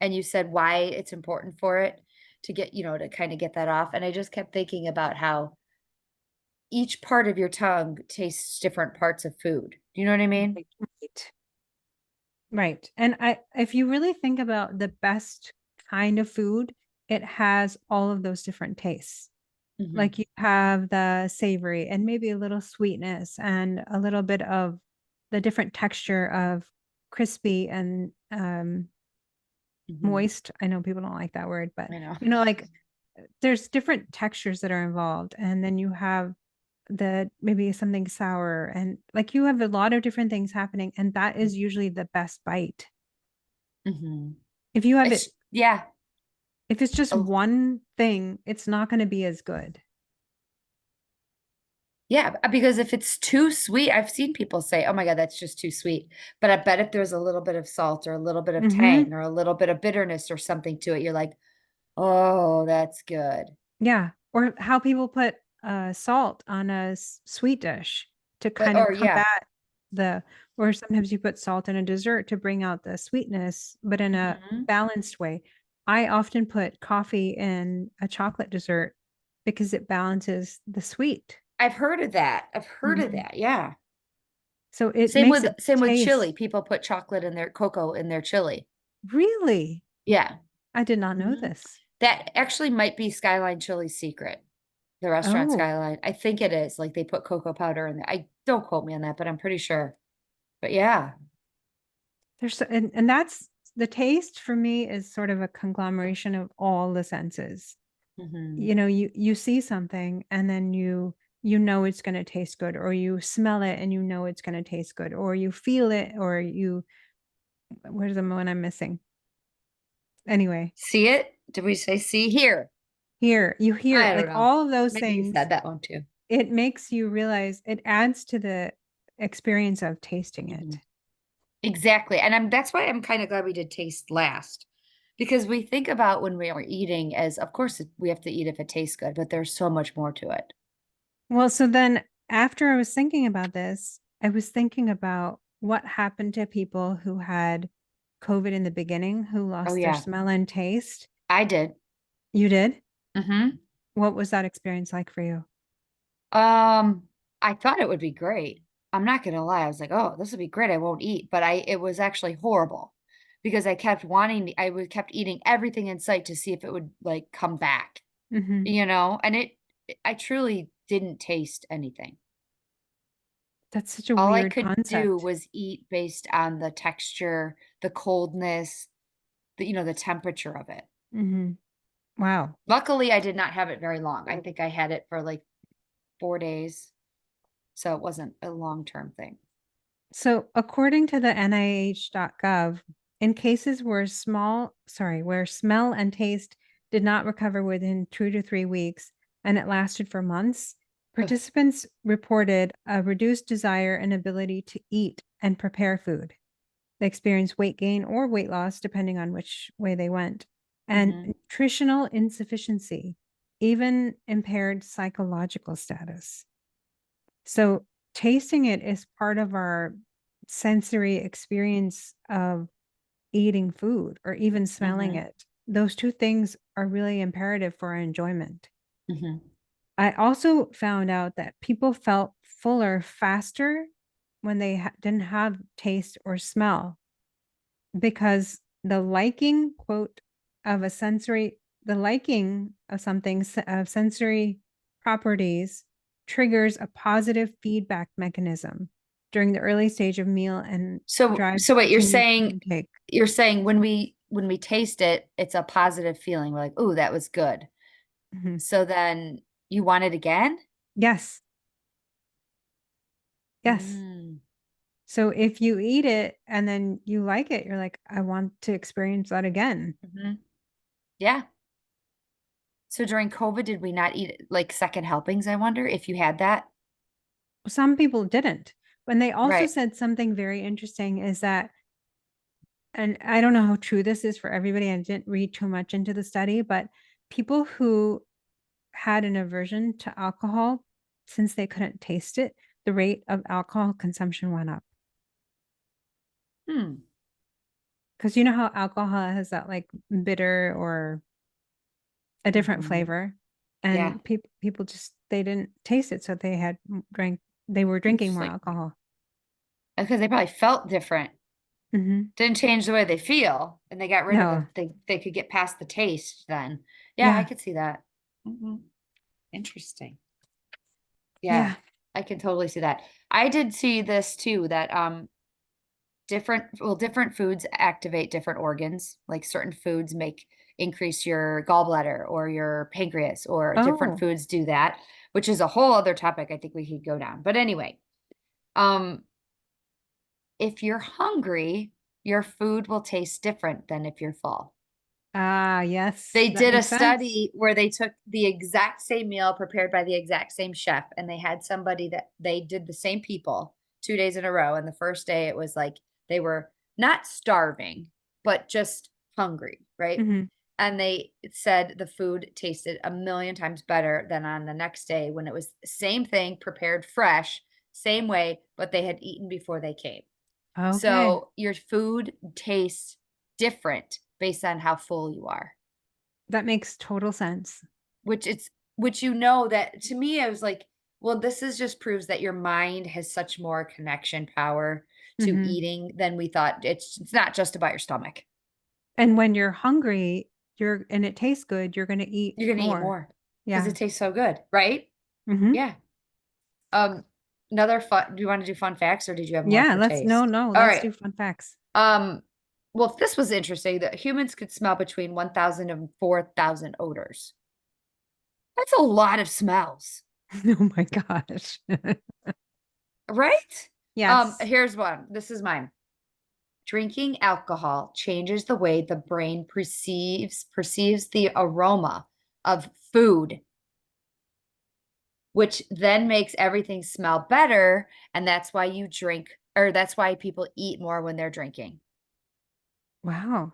and you said why it's important for it to get, to kind of get that off. And I just kept thinking about how each part of your tongue tastes different parts of food. Do you know what I mean? Right, right. Right. And if you really think about the best kind of food, it has all of those different tastes. Hmm. Like you have the savory and maybe a little sweetness and a little bit of the different texture of crispy and Hmm. moist. I know people don't like that word, but I know. like there's different textures that are involved. And then you have the maybe something sour and like you have a lot of different things happening. And that is usually the best bite. Hmm. If you have It's it, yeah. if it's just Oh, one thing, it's not going to be as good. yeah, because if it's too sweet, I've seen people say, "Oh my God, that's just too sweet." But I bet if there's a little bit of salt or a little bit of Hmm. tang or a little bit of bitterness or something to it, you're like, "Oh, that's good." Yeah. Or how people put salt on a sweet dish to kind of Or yeah. combat the, or sometimes you put salt in a dessert to bring out the sweetness, but in a Hmm. balanced way. I often put coffee in a chocolate dessert because it balances the sweet. I've heard of that. I've heard of Mhm. that. Yeah. So it makes it Same with chili. taste People put chocolate in their cocoa in their chili. really. Yeah. I did not know Hmm. this. That actually might be Skyline Chili's secret. The restaurant Oh, Skyline. I think it is. Like they put cocoa powder in there. I don't quote me on that, but I'm pretty sure. But yeah. and that's the taste for me is sort of a conglomeration of all the senses. Hmm. You see something and then you know it's going to taste good, or you smell it and you know it's going to taste good, or you feel it, or where's the one I'm missing? Anyway, See it? Did we say see here? you hear I don't like know. all of those Maybe you things. said that one too. It makes you realize, it adds to the experience of tasting Hmm. it. Exactly. And that's why I'm kind of glad we did taste last Because we think about when we are eating as, of course, we have to eat if it tastes good, but there's so much more to it. Well, so then after I was thinking about this, I was thinking about what happened to people who had COVID in the beginning, who Oh lost their yeah, smell and taste. I did. You did? Hmm. What was that experience like for you? Um, I thought it would be great. I'm not gonna lie. I was like, oh, this would be great. I won't eat, but it was actually horrible because I kept wanting, kept eating everything in sight to see if it would like come back, Hmm. and I truly didn't taste anything. That's such a All I weird could do concept. was eat based on the texture, the coldness, the temperature of it. Hmm. Wow. Luckily, I did not have it very long. I think I had it for like 4 days, so it wasn't a long-term thing. So, according to the NIH.gov, in cases where smell and taste did not recover within 2 to 3 weeks and it lasted for months, Ugh. participants reported a reduced desire and ability to eat and prepare food. They experienced weight gain or weight loss, depending on which way they went, and Hmm. nutritional insufficiency, even impaired psychological status. So tasting it is part of our sensory experience of eating food or even smelling Hmm. it. Those two things are really imperative for our enjoyment. Hmm. I also found out that people felt fuller faster when they didn't have taste or smell because of a sensory, the liking of something, of sensory properties triggers a positive feedback mechanism during the early stage of meal and So, drives so wait, you're continued food saying intake. you're saying when we taste it, it's a positive feeling. We're like, "Oh, that was good." Mhm. So then you want it again? Yes, yes. Mm. So if you eat it and then you like it, you're like, I want to experience that again. Hmm. Yeah. So during COVID, did we not eat like second helpings? I wonder if you had that. Some people didn't. And they also Right. said something very interesting is that, and I don't know how true this is for everybody. I didn't read too much into the study, but people who had an aversion to alcohol, since they couldn't taste it, the rate of alcohol consumption went up. Hmm. Because you know how alcohol has that like bitter or a different Hmm. flavor, Yeah. and people just they didn't taste it, so drank they were drinking more Interesting. alcohol. Because they probably felt different. Hmm. Didn't change the way they feel, and they got rid of No, they could get past the taste then. Yeah, I yeah, could see that. Hmm. Interesting. Yeah, yeah. I can totally see that. I did see this too, that different foods activate different organs. Like certain foods make increase your gallbladder or your pancreas, or different Oh, foods do that, which is a whole other topic I think we could go down. But anyway, um, if you're hungry, your food will taste different than if you're full. yes, They that did a makes sense. study where they took the exact same meal prepared by the exact same chef, and they had somebody that they did the same people 2 days in a row. And the first day it was like they were not starving, but just hungry, right? Hmm. And they said the food tasted a million times better than on the next day when it was the same thing prepared fresh, same way, but they had eaten before they came. Okay, So your food tastes different based on how full you are. that makes total sense. Which it's which that to me, I was like, well, this is just proves that your mind has such more connection power to Hmm. eating than we thought. It's not just about your stomach. And when you're hungry, and it tastes good, you're going to eat You're gonna eat more. more because Yeah. it tastes so good, right? Hmm. Yeah. Another fun, do you want to do fun facts, or did you have more Yeah. for taste? No, All let's right. do fun facts. Um, well, if this was interesting, that humans could smell between 1,000 and 4,000 odors. That's a lot of smells, Oh my gosh. right? Yes. Here's one. This is mine. Drinking alcohol changes the way the brain perceives the aroma of food, which then makes everything smell better, and that's why you drink, or that's why people eat more when they're drinking. Wow.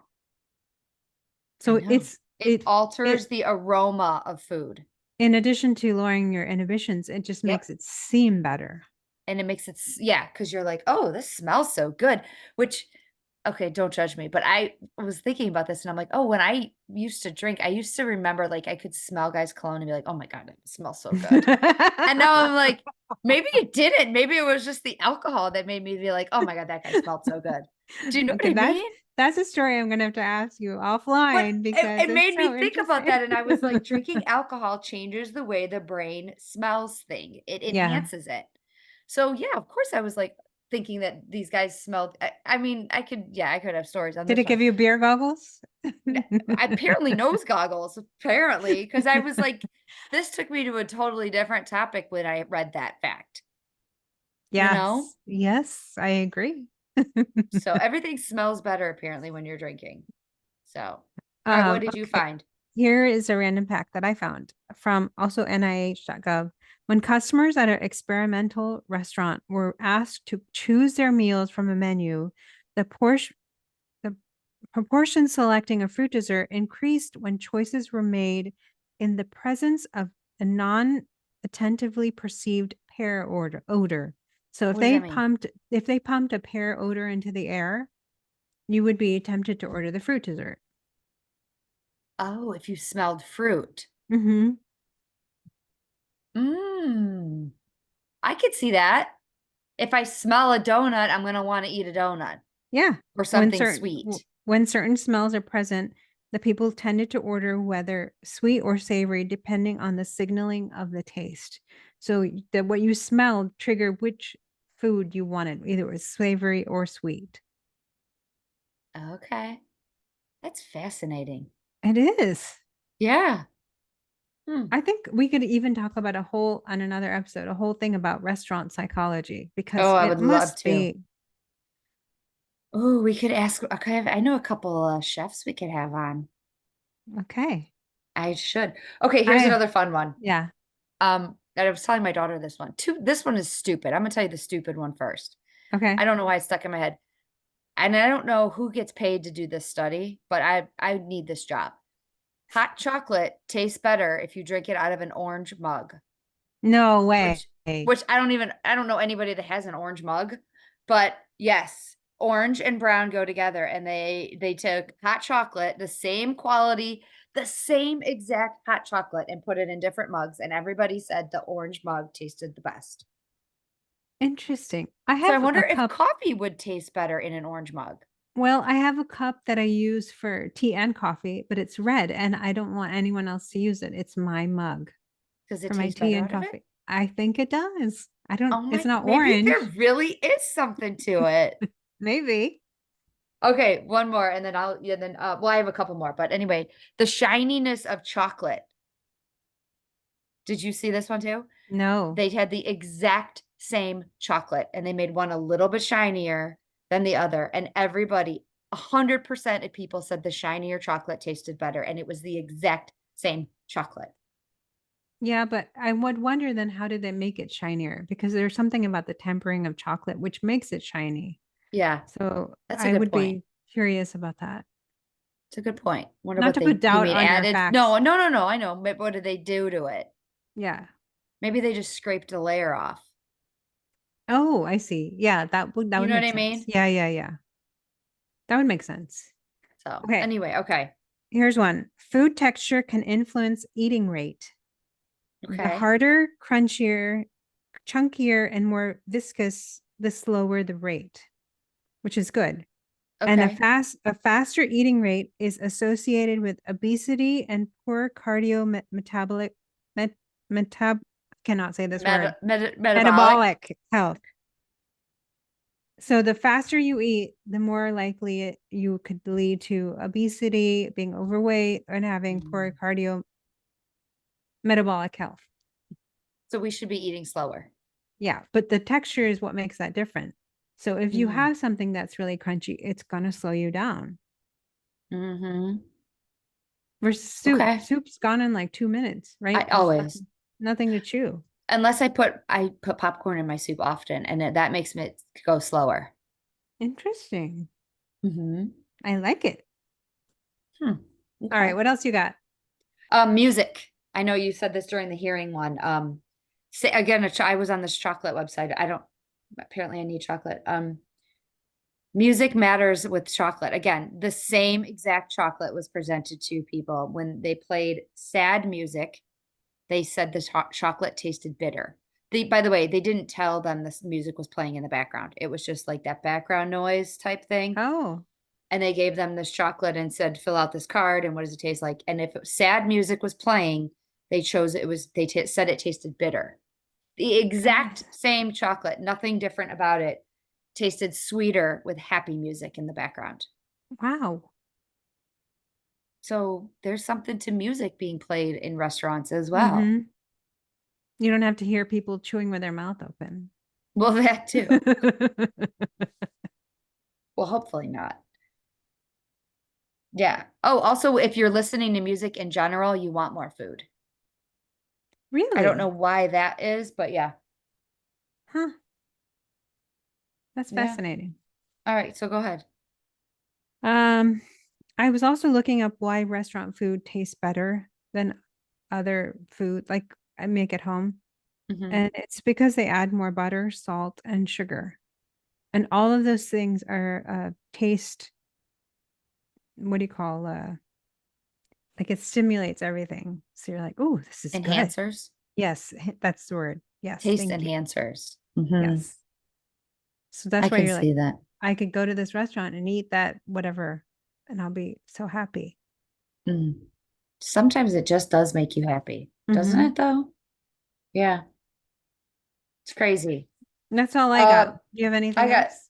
I So know. It it alters the aroma of food. in addition to lowering your inhibitions, it just Yep. makes it seem better. And it makes it, yeah, because you're like, oh, this smells so good. Which, okay, don't judge me, but I was thinking about this and I'm like, oh, when I used to drink, I used to remember like I could smell guys' cologne and be like, oh my God, it smells so good. And now I'm like, maybe it didn't. Maybe it was just the alcohol that made me be like, oh my God, that guy smelled so good. Do you know what Okay, I mean? that's a story I'm gonna have to ask you But offline because it it's made me so think about interesting. that. And I was like, drinking alcohol changes the way the brain smells thing. It Yeah. enhances it. So yeah, of course I was like thinking that these guys smelled. I mean, I could, yeah, I could have stories on Did this it one. give you beer goggles? Apparently nose goggles, apparently, because I was like, this took me to a totally different topic when I read that fact, you know? Yes. Yes, I agree. So everything smells better apparently when you're drinking. So, all right, what did you Okay. find? Here is a random fact that I found from also NIH.gov. When customers at an experimental restaurant were asked to choose their meals from a menu, the portion the proportion selecting a fruit dessert increased when choices were made in the presence of a non-attentively perceived pear odor. So What does that mean? if they pumped a pear odor into the air, you would be tempted to order the fruit dessert. Oh, if you smelled fruit. Hmm. Mmm. I could see that. If I smell a donut, I'm gonna want to eat a donut Yeah. or something sweet. When certain smells are present, the people tended to order whether sweet or savory depending on the signaling of the taste. So that what you smelled triggered which food you wanted, either it was savory or sweet. Okay. That's fascinating. It is. Yeah. Hmm. I think we could even talk about on another episode, a whole thing about restaurant psychology because Oh, I it would love must to. be Oh, we could ask. Okay, I know a couple chefs we could have on. okay. I should. Okay, here's I another fun one. Yeah. That I was telling my daughter this one. This one is stupid. I'm gonna tell you the stupid one first. Okay. I don't know why it's stuck in my head. And I don't know who gets paid to do this study, but I need this job. Hot chocolate tastes better if you drink it out of an orange mug. No way. Which I don't know anybody that has an orange mug, but yes, orange and brown go together and they took hot chocolate, the same quality, the same exact hot chocolate and put it in different mugs and everybody said the orange mug tasted the best. Interesting. I So I have wonder a if cup. coffee would taste better in an orange mug. Well, I have a cup that I use for tea and coffee, but it's red and I don't want anyone else to use it. It's my mug Does it for my taste tea better and out of it? coffee. I think it does. I don't, Oh it's my, not maybe there orange. really is something to it. Maybe. Okay, one more and then well, I have a couple more, but anyway, the shininess of chocolate. Did you see this one too? No. They had the exact same chocolate and they made one a little bit shinier than the other. And everybody, 100% of people said the shinier chocolate tasted better. And it was the exact same chocolate. Yeah, but I would wonder then how did they make it shinier? Because there's something about the tempering of chocolate which makes it shiny. Yeah, So that's a I good would point. be curious about that. It's a good point. Wonder Not what to put you doubt mean on their added? facts. No, no, no, no. I know. But what did they do to it? Yeah. Maybe they just scraped a layer off. Oh, I see. Yeah, that You would know what make I sense. mean? Yeah, yeah, yeah. That would make sense. So Okay. anyway, okay. Here's one. Food texture can influence eating rate. The Okay. harder, crunchier, chunkier, and more viscous, the slower the rate, which is good. And Okay. a faster eating rate is associated with obesity and poor metabolic met, metab cannot say this word Metabolic. metabolic health. So the faster you eat, the more likely you could lead to obesity, being overweight, and having poor Mm. cardio metabolic health. So we should be eating slower. Yeah, but the texture is what makes that different. So if you Mm. have something that's really crunchy, it's going to slow you down. Hmm. Versus soup. Okay. Soup's gone in like 2 minutes, I right? There's always, nothing to chew. unless I put popcorn in my soup often, and that makes it go slower. Interesting. Hmm. I like it. Hmm. All right, Okay. what else you got? Music. I know you said this during the hearing one. Say again, I was on this chocolate website. I don't, apparently I need chocolate. Music matters with chocolate. Again, the same exact chocolate was presented to people when they played sad music. They said the chocolate tasted bitter. By the way, they didn't tell them this music was playing in the background. It was just like that background noise type thing. Oh, And they gave them this chocolate and said, fill out this card and what does it taste like? And if sad music was playing, they chose it was, said it tasted bitter. The God. exact same chocolate, nothing different about it, tasted sweeter with happy music in the background. Wow. So there's something to music being played in restaurants as well. Mm-hmm. You don't have to hear people chewing with their mouth open. Well, that too. Well, hopefully not. Yeah. Oh, also, if you're listening to music in general, you want more food. I don't know Really? why that is, but yeah. Huh. That's Yeah. fascinating. All right. So go ahead. Um, I was also looking up why restaurant food tastes better than other food, like I make at home. Hmm. And it's because they add more butter, salt, and sugar. And all of those things are taste, what do you call like it stimulates everything. So you're like, oh, this is good. Enhancers, Yes, that's the word. Yes, taste thank you. enhancers. Yes. So I that's why can you're like, see that. I could go to this restaurant and eat that whatever, and I'll be so happy. Mm. Sometimes it just does make you happy, doesn't Mm-hmm. it, though? Yeah. It's crazy. That's all I got. Uh, Do you have I anything got, else?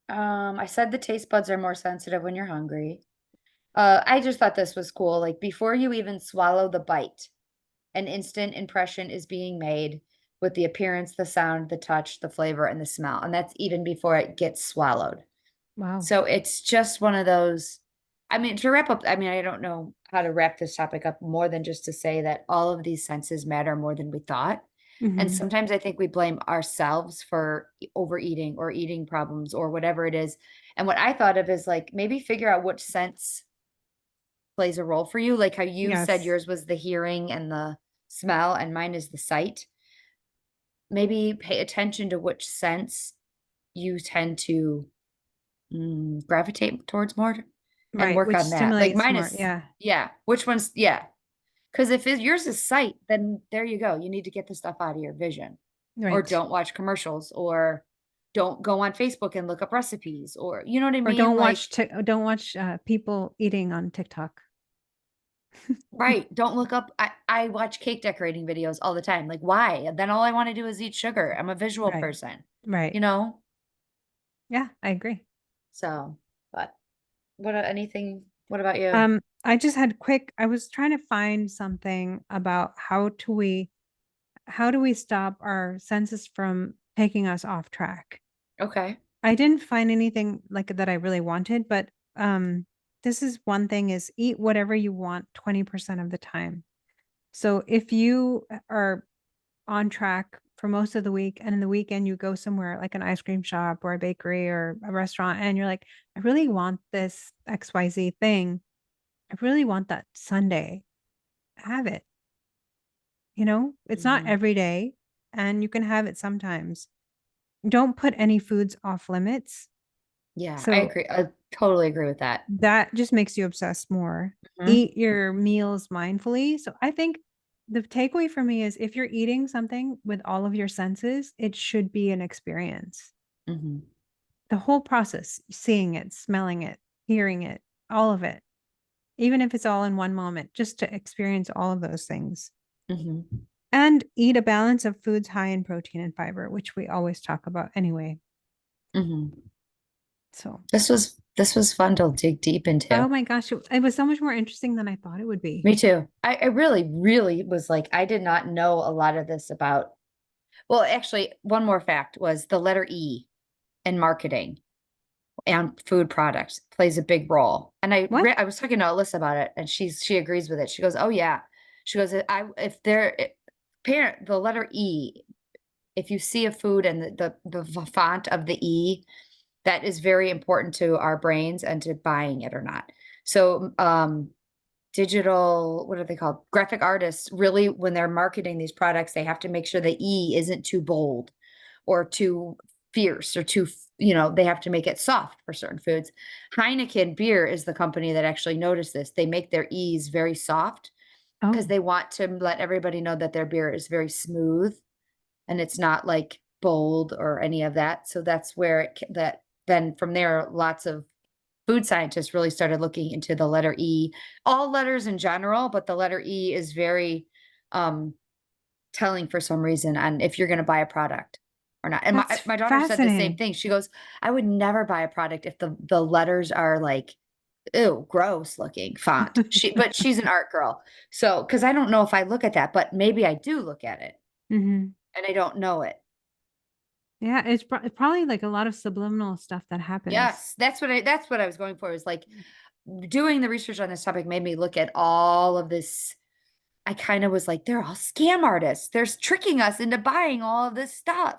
I said the taste buds are more sensitive when you're hungry. I just thought this was cool. Like before you even swallow the bite, an instant impression is being made with the appearance, the sound, the touch, the flavor, and the smell. And that's even before it gets swallowed. Wow. So it's just one of those. I mean, to wrap up, I mean, I don't know how to wrap this topic up more than just to say that all of these senses matter more than we thought. And Mm-hmm. sometimes I think we blame ourselves for overeating or eating problems or whatever it is. And what I thought of is like maybe figure out which sense plays a role for you, like how you said Yes. yours was the hearing and the smell, and mine is the sight. Maybe pay attention to which sense you tend to gravitate towards more and Right. work Which on that. Like stimulates mine more. is, Yeah. yeah. Which one's, yeah. Because if yours is sight, then there you go. You need to get the stuff out of your vision, or Right. don't watch commercials, or don't go on Facebook and look up recipes, or you know what I Or mean? Like, don't watch people eating on TikTok. right. Don't look up. I watch cake decorating videos all the time. Like, why? Then all I want to do is eat sugar. I'm a visual Right. person, Right. you know? Yeah, I agree. So, but anything, what about you? I just had I was trying to find something about how do we stop our senses from taking us off track? Okay. I didn't find anything like that I really wanted, but this is one thing is eat whatever you want 20% of the time. So if you are on track for most of the week and in the weekend you go somewhere like an ice cream shop or a bakery or a restaurant and you're like, I really want this XYZ thing. I really want that Sunday. Have it. It's not Hmm. every day and you can have it sometimes. Don't put any foods off limits. Yeah, I So agree. I totally agree with that. that just makes you obsess more. Hmm. Eat your meals mindfully. So I think the takeaway for me is if you're eating something with all of your senses, it should be an experience. Hmm. The whole process, seeing it, smelling it, hearing it, all of it, even if it's all in one moment, just to experience all of those things. Hmm. And eat a balance of foods high in protein and fiber, which we always talk about anyway. Hmm. So, This was fun to dig deep oh into. my gosh, it was so much more interesting than I thought it would be. Me too. I really, really was like, I did not know a lot of this about. Well, actually, one more fact was the letter E in marketing and food products plays a big role. And What? I was talking to Alyssa about it, and she agrees with it. She goes, "Oh yeah," she goes, "I if there parent the letter E, if you see a food and the font of the E, that is very important to our brains and to buying it or not." So, digital, what are they called? Graphic artists really, when they're marketing these products, they have to make sure the E isn't too bold or too fierce or too, they have to make it soft for certain foods. Heineken beer is the company that actually noticed this. They make their E's very soft because Oh, they want to let everybody know that their beer is very smooth and it's not like bold or any of that. So that's where that then from there, lots of food scientists really started looking into the letter E, all letters in general, but the letter E is very um, telling for some reason on if you're going to buy a product or not. And my that's my daughter said the same fascinating. thing. She goes, "I would never buy a product if the letters are like, ew, gross looking font." But she's an art girl, so because I don't know if I look at that, but maybe I do look at it Hmm. and I don't know it. Yeah, it's probably like a lot of subliminal stuff that happens. Yes, that's what I was going for. Is like doing the research on this topic made me look at all of this. I kind of was like, they're all scam artists. They're tricking us into buying all of this stuff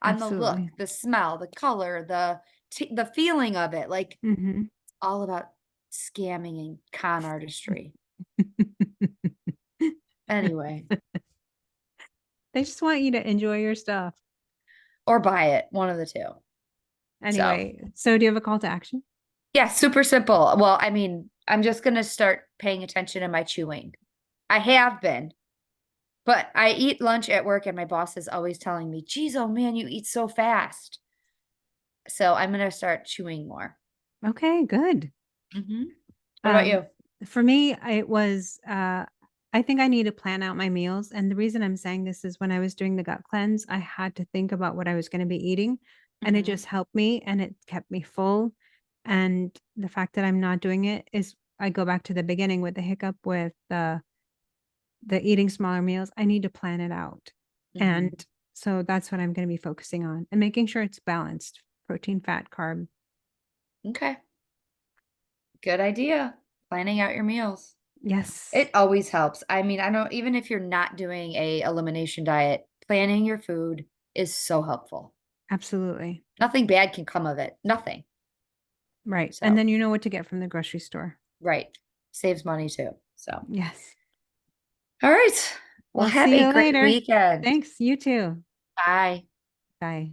on the look, Absolutely. the smell, the color, the feeling of it. Like Hmm. all about scamming and con artistry. Anyway, They just want you to enjoy your stuff. or buy it, one of the two. So, Anyway, so do you have a call to action? yeah, super simple. Well, I mean, I'm just going to start paying attention to my chewing. I have been, but I eat lunch at work and my boss is always telling me, geez, oh man, you eat so fast. So I'm going to start chewing more. Okay, good. Hmm. What about Um, you? for me, it was I think I need to plan out my meals. And the reason I'm saying this is when I was doing the gut cleanse, I had to think about what I was going to be eating, and it Hmm. just helped me and it kept me full. And the fact that I'm not doing it is I go back to the beginning with the hiccup with the eating smaller meals. I need to plan it out. Hmm. And so that's what I'm going to be focusing on and making sure it's balanced, protein, fat, carb. Okay. Good idea. Planning out your meals. Yes, It always helps. I mean, I don't, even if you're not doing a elimination diet, planning your food is so helpful. absolutely. Nothing bad can come of it. Nothing. Right. And So, then you know what to get from the grocery store. right. Saves money too. So, Yes. all right. Well, We'll have see a you great later. weekend. Thanks. You too. Bye. Bye.